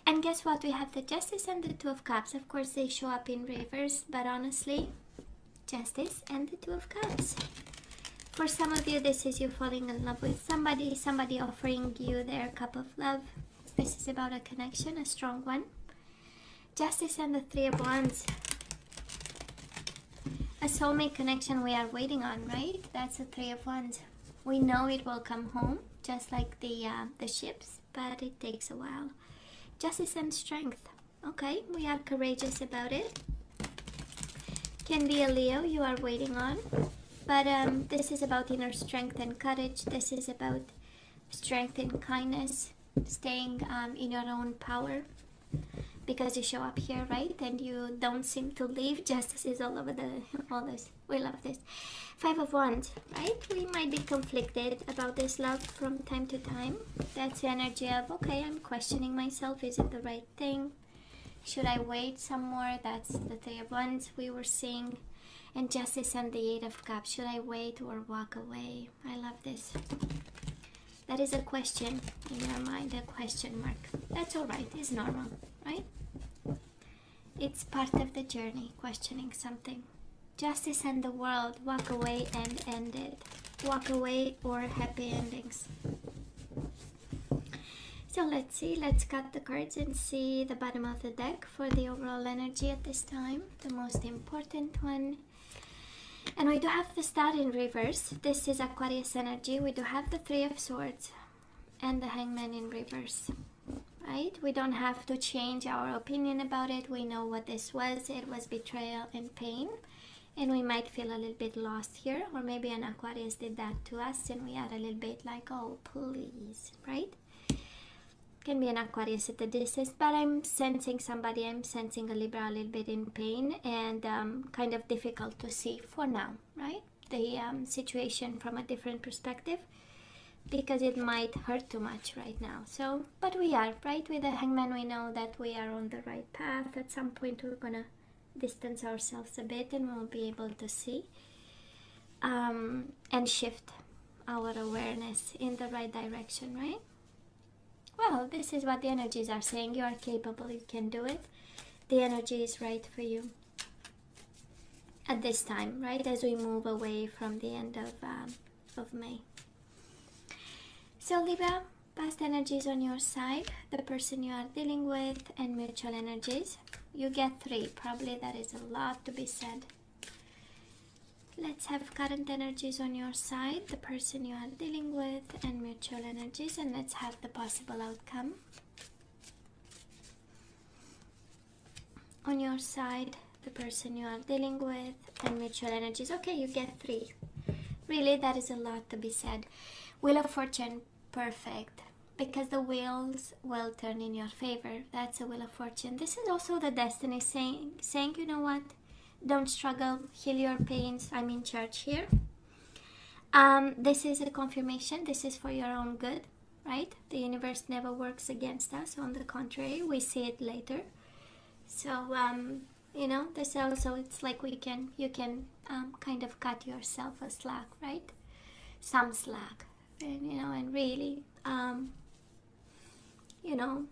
And guess what? We have the Justice and the Two of Cups. Of course, they show up in reverse, but honestly, Justice and the Two of Cups. For some of you, this is you falling in love with somebody offering you their cup of love. This is about a connection, a strong one. Justice and the Three of Wands. A soulmate connection we are waiting on, right? That's the Three of Wands. We know it will come home, just like the ships, but it takes a while. Justice and strength. Okay, we are courageous about it. Can be a Leo you are waiting on. But this is about inner strength and courage. This is about strength and kindness. Staying in your own power. Because you show up here, right? And you don't seem to leave. Justice is all over all this. We love this. Five of Wands, right? We might be conflicted about this love from time to time. That's the energy of, okay, I'm questioning myself. Is it the right thing? Should I wait some more? That's the Three of Wands we were seeing. And Justice and the Eight of Cups. Should I wait or walk away? I love this. That is a question in your mind, a question mark. That's all right. It's normal, right? It's part of the journey, questioning something. Justice and the World. Walk away and end it. Walk away or happy endings. So let's see. Let's cut the cards and see the bottom of the deck for the overall energy at this time. The most important one. And we do have the Star in reverse. This is Aquarius energy. We do have the Three of Swords and the Hangman in reverse. Right? We don't have to change our opinion about it. We know what this was. It was betrayal and pain. And we might feel a little bit lost here. Or maybe an Aquarius did that to us and we are a little bit like, oh, please. Right? Can be an Aquarius at a distance. But I'm sensing somebody. I'm sensing a Libra a little bit in pain. And kind of difficult to see for now. Right? The situation from a different perspective. Because it might hurt too much right now. So, but we are, right? With the Hangman, we know that we are on the right path. At some point, we're gonna distance ourselves a bit and we'll be able to see and shift our awareness in the right direction, right? Well, this is what the energies are saying. You are capable, you can do it. The energy is right for you at this time, right? As we move away from the end of May. So Libra, past energies on your side, the person you are dealing with, and mutual energies. You get 3. Probably that is a lot to be said. Let's have current energies on your side, the person you are dealing with, and mutual energies. And let's have the possible outcome. On your side, the person you are dealing with, and mutual energies. Okay, you get 3. Really, that is a lot to be said. Wheel of Fortune. Perfect, because the wheels will turn in your favor. That's a Wheel of Fortune. This is also the destiny saying, you know what, don't struggle, heal your pains, I'm in charge here. This is a confirmation. This is for your own good, right? The universe never works against us. On the contrary, we see it later. So you know, this also, it's like you can kind of cut yourself a slack, right? Some slack. And, you know, and really, you know,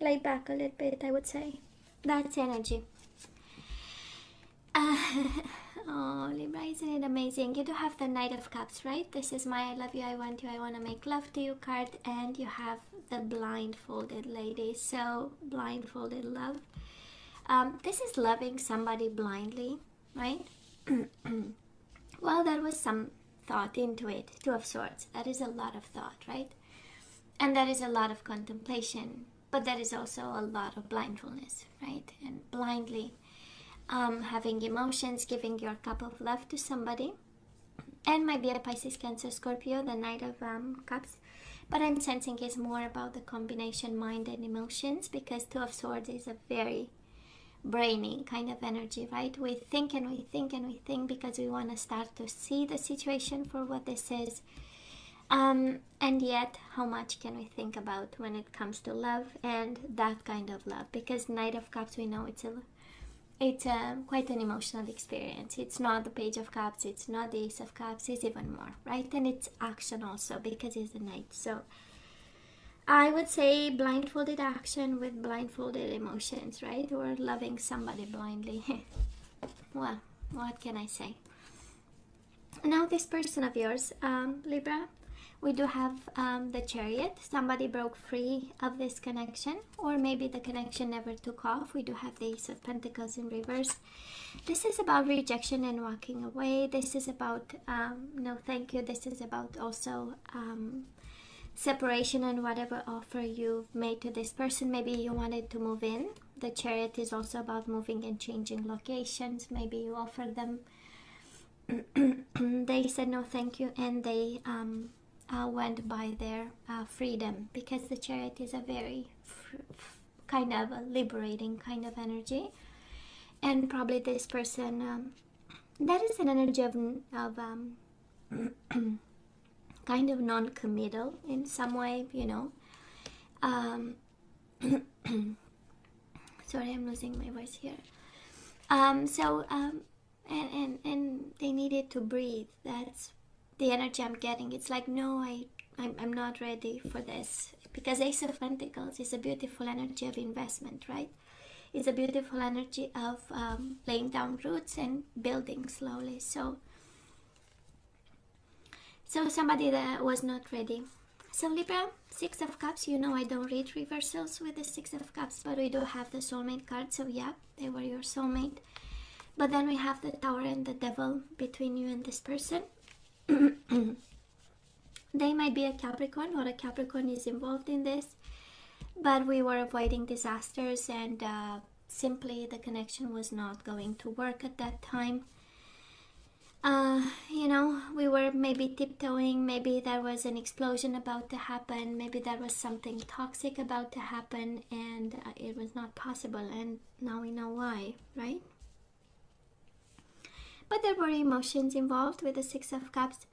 lay back a little bit, I would say. That's energy. Oh, Libra, isn't it amazing? You do have the Knight of Cups, right? This is my I love you, I want you, I want to make love to you card. And you have the blindfolded lady. So, blindfolded love. This is loving somebody blindly, right? Well, there was some thought into it. Two of Swords. That is a lot of thought, right? And that is a lot of contemplation. But that is also a lot of blindfulness, right? And blindly having emotions, giving your cup of love to somebody. And might be a Pisces, Cancer, Scorpio, the Knight of Cups. But I'm sensing is more about the combination mind and emotions, because Two of Swords is a very brainy kind of energy, right? We think and we think and we think because we want to start to see the situation for what this is. And yet, how much can we think about when it comes to love and that kind of love? Because Knight of Cups, we know it's quite an emotional experience. It's not the Page of Cups, it's not the Ace of Cups, it's even more, right? And it's action also because it's the Knight. So I would say blindfolded action with blindfolded emotions, right? Or loving somebody blindly. Well, what can I say? Now this person of yours, Libra, we do have the Chariot. Somebody broke free of this connection, or maybe the connection never took off. We do have the Ace of Pentacles in reverse. This is about rejection and walking away. This is about no thank you. This is about also separation and whatever offer you've made to this person. Maybe you wanted to move in. The Chariot is also about moving and changing locations. Maybe you offered them. They said no thank you, and they went by their freedom, because the Chariot is a very kind of a liberating kind of energy. And probably this person, that is an energy of kind of non-committal in some way, you know. Sorry, I'm losing my voice here. And they needed to breathe. That's the energy I'm getting. It's like, no, I'm not ready for this, because Ace of Pentacles is a beautiful energy of investment, right? It's a beautiful energy of laying down roots and building slowly. So somebody that was not ready. So Libra, Six of Cups. You know I don't read reversals with the Six of Cups, but we do have the soulmate card. So yeah, they were your soulmate. But then we have the Tower and the Devil between you and this person. They might be a Capricorn, or a Capricorn is involved in this. But we were avoiding disasters, and simply the connection was not going to work at that time. You know, we were maybe tiptoeing. Maybe there was an explosion about to happen. Maybe there was something toxic about to happen, and it was not possible. And now we know why, right? But there were emotions involved with the Six of Cups.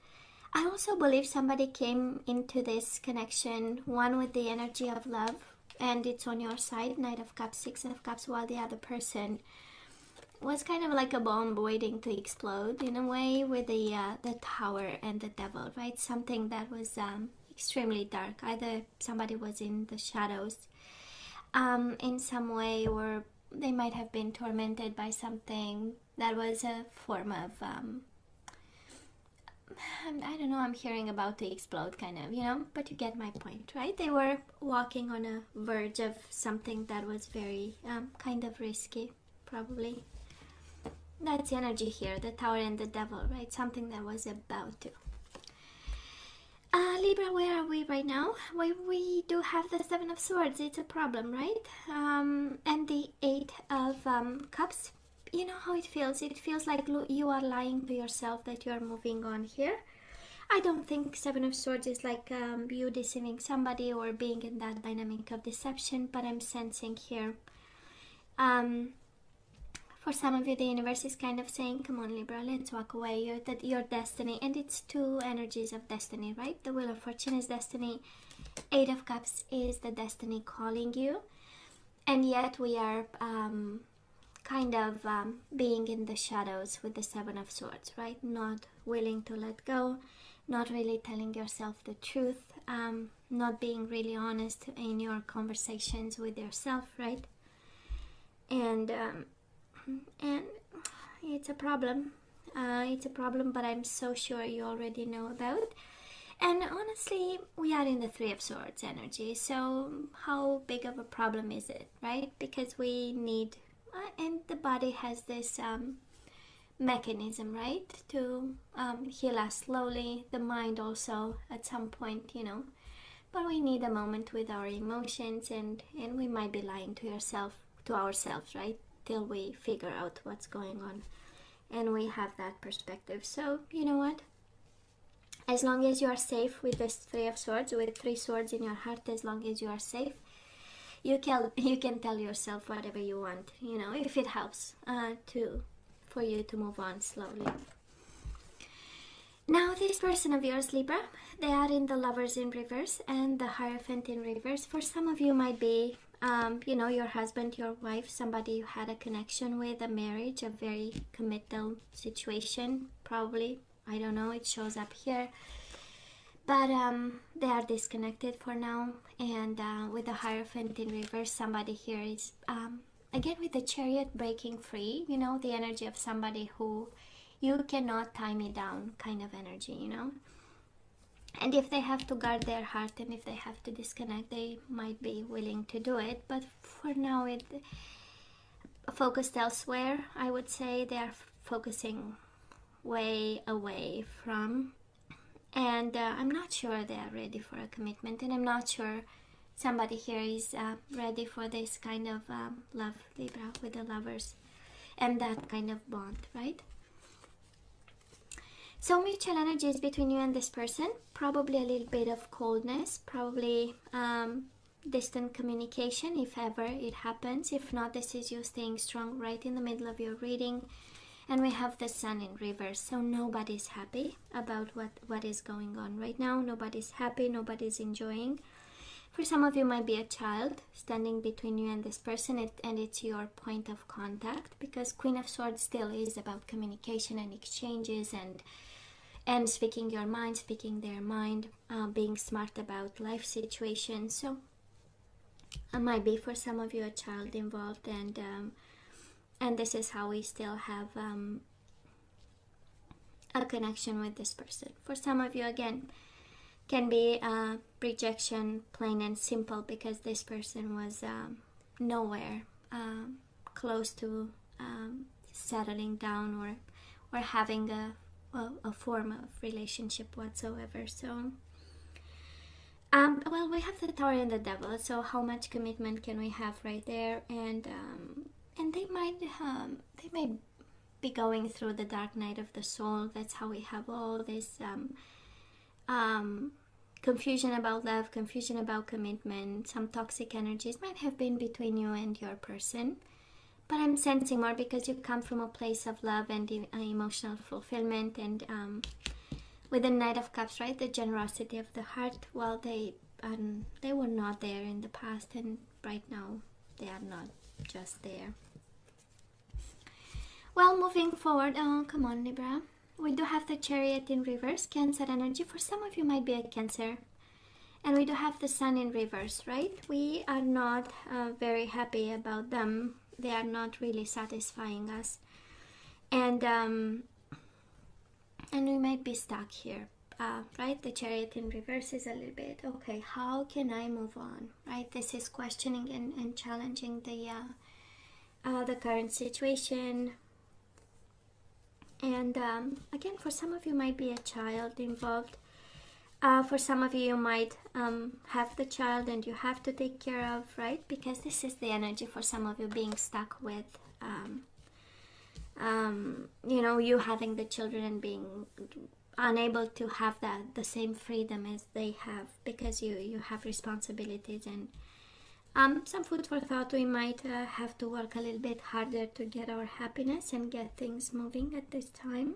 I also believe somebody came into this connection, one with the energy of love, and it's on your side, Knight of Cups, Six of Cups, while the other person was kind of like a bomb waiting to explode in a way, with the Tower and the Devil, right? Something that was extremely dark. Either somebody was in the shadows in some way, or they might have been tormented by something that was a form of I don't know, I'm hearing about to explode kind of, you know, but you get my point, right? They were walking on a verge of something that was very kind of risky, probably. That's energy here, the Tower and the Devil, right? Something that was about to. Libra, where are we right now? We do have the Seven of Swords. It's a problem, right? And the Eight of Cups. You know how it feels. It feels like you are lying to yourself that you are moving on here. I don't think Seven of Swords is like you deceiving somebody or being in that dynamic of deception, but I'm sensing here. For some of you, the universe is kind of saying, come on Libra, let's walk away. Your destiny, and it's two energies of destiny, right? The Wheel of Fortune is destiny. Eight of Cups is the destiny calling you. And yet we are kind of being in the shadows with the Seven of Swords, right? Not willing to let go, not really telling yourself the truth, not being really honest in your conversations with yourself, right? And it's a problem. It's a problem, but I'm so sure you already know about. And honestly, we are in the Three of Swords energy, so how big of a problem is it, right? Because we need, and the body has this mechanism, right, to heal us slowly. The mind also at some point, you know, but we need a moment with our emotions, and we might be lying to ourselves, right, till we figure out what's going on, and we have that perspective. So you know what, as long as you are safe with this Three of Swords, with three swords in your heart, as long as you are safe, you can tell yourself whatever you want, you know, if it helps for you to move on slowly. Now this person of yours, Libra, they are in the Lovers in reverse and the Hierophant in reverse. For some of you might be you know, your husband, your wife, somebody you had a connection with, a marriage, a very committal situation, probably. I don't know, it shows up here. but they are disconnected for now. And with the Hierophant in reverse, somebody here is again with the Chariot breaking free, you know, the energy of somebody who you cannot tie me down kind of energy, you know. And if they have to guard their heart and if they have to disconnect, they might be willing to do it. But for now, it focused elsewhere. I would say they are focusing way away from. And I'm not sure they are ready for a commitment. And I'm not sure somebody here is ready for this kind of love, Libra, with the Lovers. And that kind of bond, right? So mutual energies between you and this person, probably a little bit of coldness, probably distant communication if ever it happens. If not, this is you staying strong right in the middle of your reading. And we have the Sun in reverse, so nobody's happy about what is going on right now. Nobody's happy, nobody's enjoying. For some of you might be a child standing between you and this person, and it's your point of contact, because Queen of Swords still is about communication and exchanges and speaking your mind, speaking their mind, being smart about life situations. So it might be for some of you a child involved, and this is how we still have a connection with this person. For some of you, again, can be rejection, plain and simple, because this person was nowhere close to settling down or having a form of relationship whatsoever. So well, we have the Tower and the Devil, so how much commitment can we have right there? And they might be going through the dark night of the soul. That's how we have all this confusion about love, confusion about commitment. Some toxic energies might have been between you and your person, but I'm sensing more because you come from a place of love and emotional fulfillment, and with the Knight of Cups, right, the generosity of the heart. Well, they were not there in the past, and right now they are not just there. Well, moving forward, oh come on, Libra, we do have the Chariot in reverse, Cancer energy. For some of you might be a Cancer. And we do have the Sun in reverse, right? We are not very happy about them. They are not really satisfying us. And we might be stuck here, right? The Chariot in reverse is a little bit, okay, how can I move on, right? This is questioning and challenging the current situation. And again, for some of you might be a child involved. For some of you might have the child and you have to take care of, right? Because this is the energy for some of you being stuck with, you know, you having the children and being unable to have the same freedom as they have, because you have responsibilities. And some food for thought, we might have to work a little bit harder to get our happiness and get things moving at this time.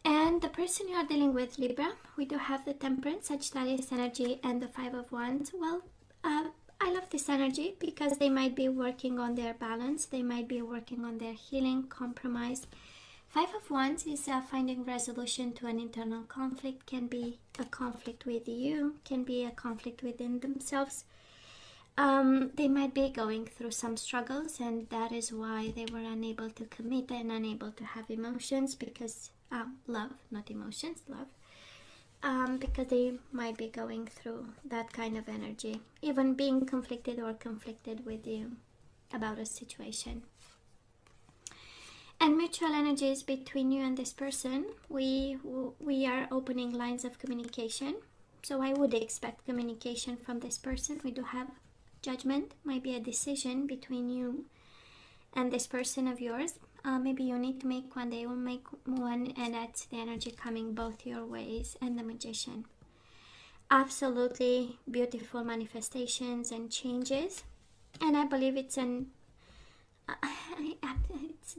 And the person you are dealing with, Libra, we do have the Temperance, Sagittarius energy, and the Five of Wands. Well, I love this energy because they might be working on their balance. They might be working on their healing, compromise. Five of Wands is finding resolution to an internal conflict. Can be a conflict with you, can be a conflict within themselves. They might be going through some struggles, and that is why they were unable to commit and unable to have emotions, because love, not emotions, love. Because they might be going through that kind of energy, even being conflicted with you about a situation. And mutual energies between you and this person, we are opening lines of communication. So I would expect communication from this person. We do have Judgment, might be a decision between you and this person of yours. Maybe you need to make one, they will make one, and that's the energy coming both your ways. And the Magician. Absolutely beautiful manifestations and changes. And I believe it's the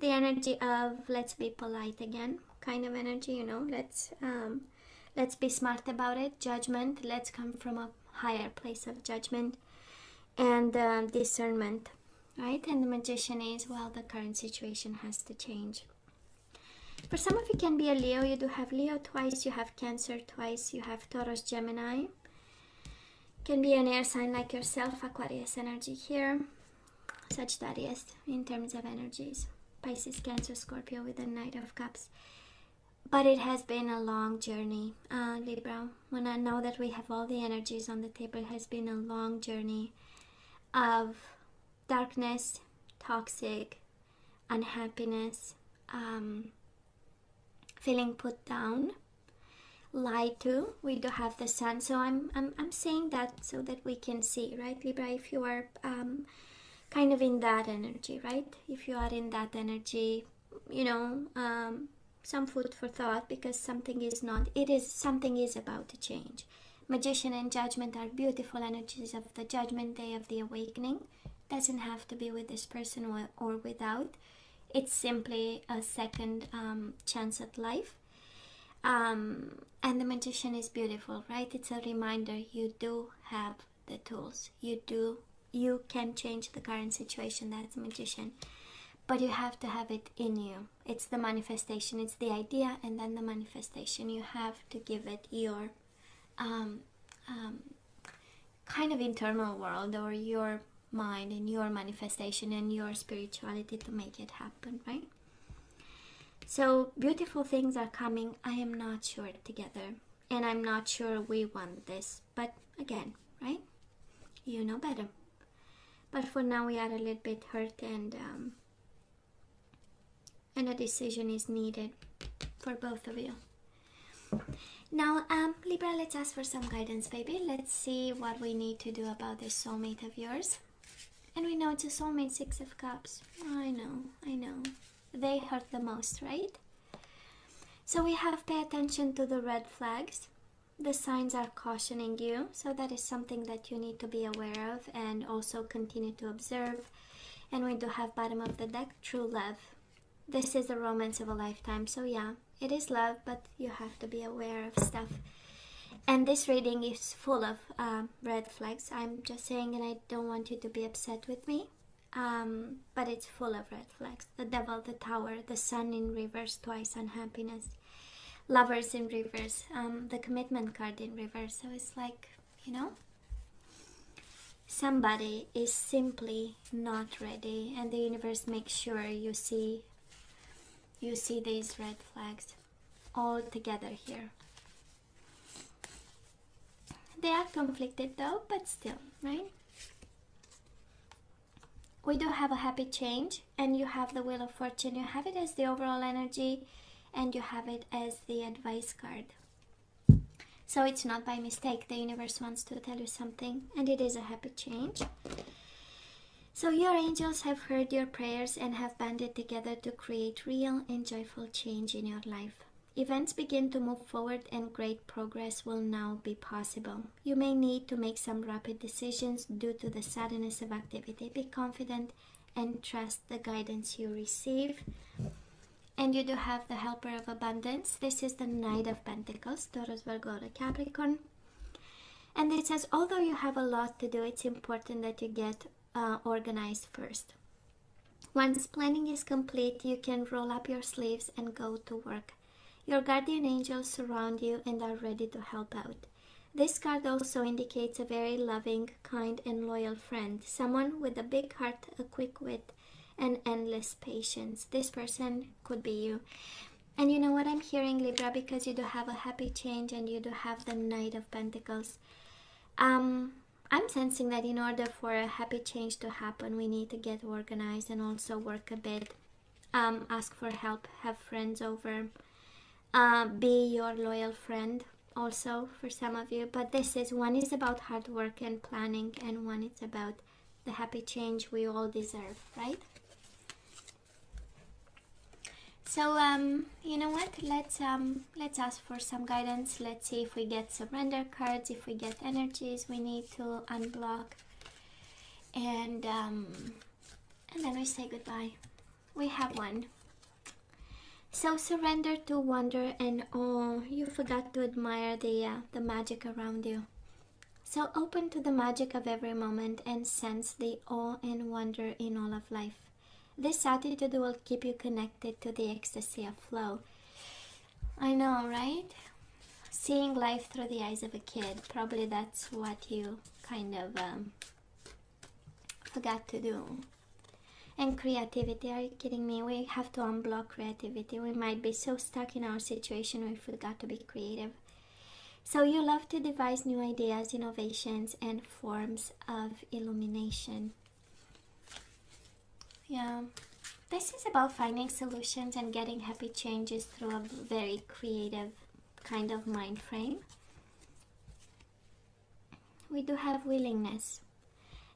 energy of let's be polite again kind of energy, you know, let's be smart about it. Judgment, let's come from a higher place of judgment and discernment, right? And the Magician is, well, the current situation has to change. For some of you can be a Leo. You do have Leo twice, you have Cancer twice, you have Taurus, Gemini. Can be an air sign like yourself, Aquarius energy here. Sagittarius in terms of energies. Pisces, Cancer, Scorpio with the Knight of Cups. But it has been a long journey, Libra. When I know that we have all the energies on the table, it has been a long journey of darkness, toxic, unhappiness, feeling put down, lied to. We do have the Sun, so I'm saying that so that we can see, right, Libra? If you are kind of in that energy, right? If you are in that energy, you know, some food for thought, because something is about to change. Magician and Judgment are beautiful energies of the Judgment Day, of the awakening. Doesn't have to be with this person or without. It's simply a second chance at life. And the Magician is beautiful, right? It's a reminder you do have the tools. You can change the current situation. That's a Magician. But you have to have it in you. It's the manifestation. It's the idea and then the manifestation. You have to give it your kind of internal world, or your mind and your manifestation and your spirituality to make it happen, right? So beautiful things are coming. I am not sure together. And I'm not sure we want this. But again, right? You know better. But for now we are a little bit hurt, and a decision is needed for both of you. Now, Libra, let's ask for some guidance, baby. Let's see what we need to do about this soulmate of yours. And we know it's a soulmate, Six of Cups. I know. They hurt the most, right? So we have pay attention to the red flags. The signs are cautioning you. So that is something that you need to be aware of and also continue to observe. And we do have bottom of the deck, true love. This is the romance of a lifetime. So yeah, it is love, but you have to be aware of stuff. And this reading is full of red flags. I'm just saying, and I don't want you to be upset with me. But it's full of red flags. The Devil, the Tower, the Sun in reverse twice, unhappiness. Lovers in reverse. The Commitment card in reverse. So it's like, you know, somebody is simply not ready. And the universe makes sure you see these red flags all together here. They are conflicted though, but still, right? We do have a happy change, and you have the Wheel of Fortune. You have it as the overall energy, and you have it as the advice card. So it's not by mistake. The universe wants to tell you something, and it is a happy change. So your angels have heard your prayers and have banded together to create real and joyful change in your life. Events begin to move forward, and great progress will now be possible. You may need to make some rapid decisions due to the suddenness of activity. Be confident and trust the guidance you receive. And you do have the Helper of Abundance. This is the Knight of Pentacles, Taurus, Virgo, or Capricorn. And it says, although you have a lot to do, it's important that you get organized first. Once planning is complete, you can roll up your sleeves and go to work. Your guardian angels surround you and are ready to help out. This card also indicates a very loving, kind, and loyal friend. Someone with a big heart, a quick wit, and endless patience. This person could be you. And you know what I'm hearing, Libra, because you do have a happy change and you do have the Knight of Pentacles. I'm sensing that in order for a happy change to happen, we need to get organized and also work a bit. Ask for help, have friends over. Be your loyal friend also for some of you. But this is, one is about hard work and planning, and one is about the happy change we all deserve, right? So you know what, let's ask for some guidance. Let's see if we get surrender cards, if we get energies we need to unblock, and then we say goodbye. We have one. So surrender to wonder and awe. You forgot to admire the magic around you. So open to the magic of every moment and sense the awe and wonder in all of life. This attitude will keep you connected to the ecstasy of flow. I know, right? Seeing life through the eyes of a kid. Probably that's what you kind of forgot to do. And creativity, are you kidding me? We have to unblock creativity. We might be so stuck in our situation we forgot to be creative. So you love to devise new ideas, innovations, and forms of illumination. Yeah, this is about finding solutions and getting happy changes through a very creative kind of mind frame. We do have willingness.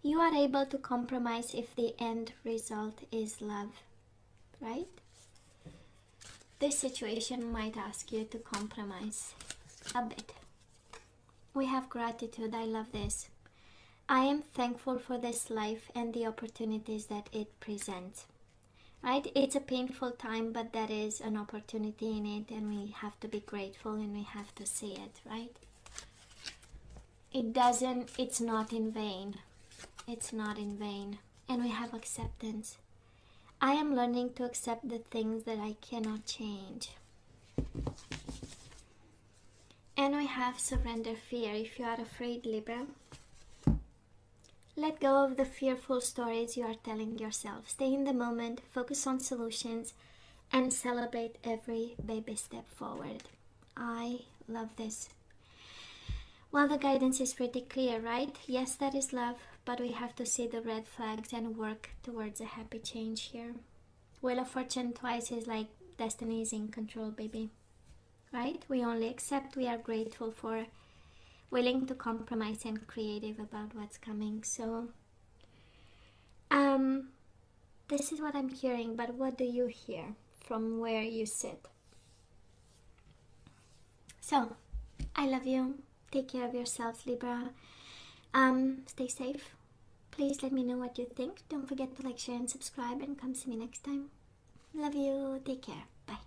You are able to compromise if the end result is love, right? This situation might ask you to compromise a bit. We have gratitude. I love this. I am thankful for this life and the opportunities that it presents. Right? It's a painful time, but there is an opportunity in it, and we have to be grateful and we have to see it, right? It's not in vain. It's not in vain. And we have acceptance. I am learning to accept the things that I cannot change. And we have surrender fear. If you are afraid, Libra, let go of the fearful stories you are telling yourself. Stay in the moment, focus on solutions, and celebrate every baby step forward. I love this. Well, the guidance is pretty clear, right? Yes, that is love, but we have to see the red flags and work towards a happy change here. Wheel of Fortune twice is like destiny is in control, baby. Right? We only accept, we are grateful for, willing to compromise and creative about what's coming. So, this is what I'm hearing, but what do you hear from where you sit? So, I love you. Take care of yourselves, Libra. Stay safe. Please let me know what you think. Don't forget to like, share, and subscribe, and come see me next time. Love you. Take care. Bye.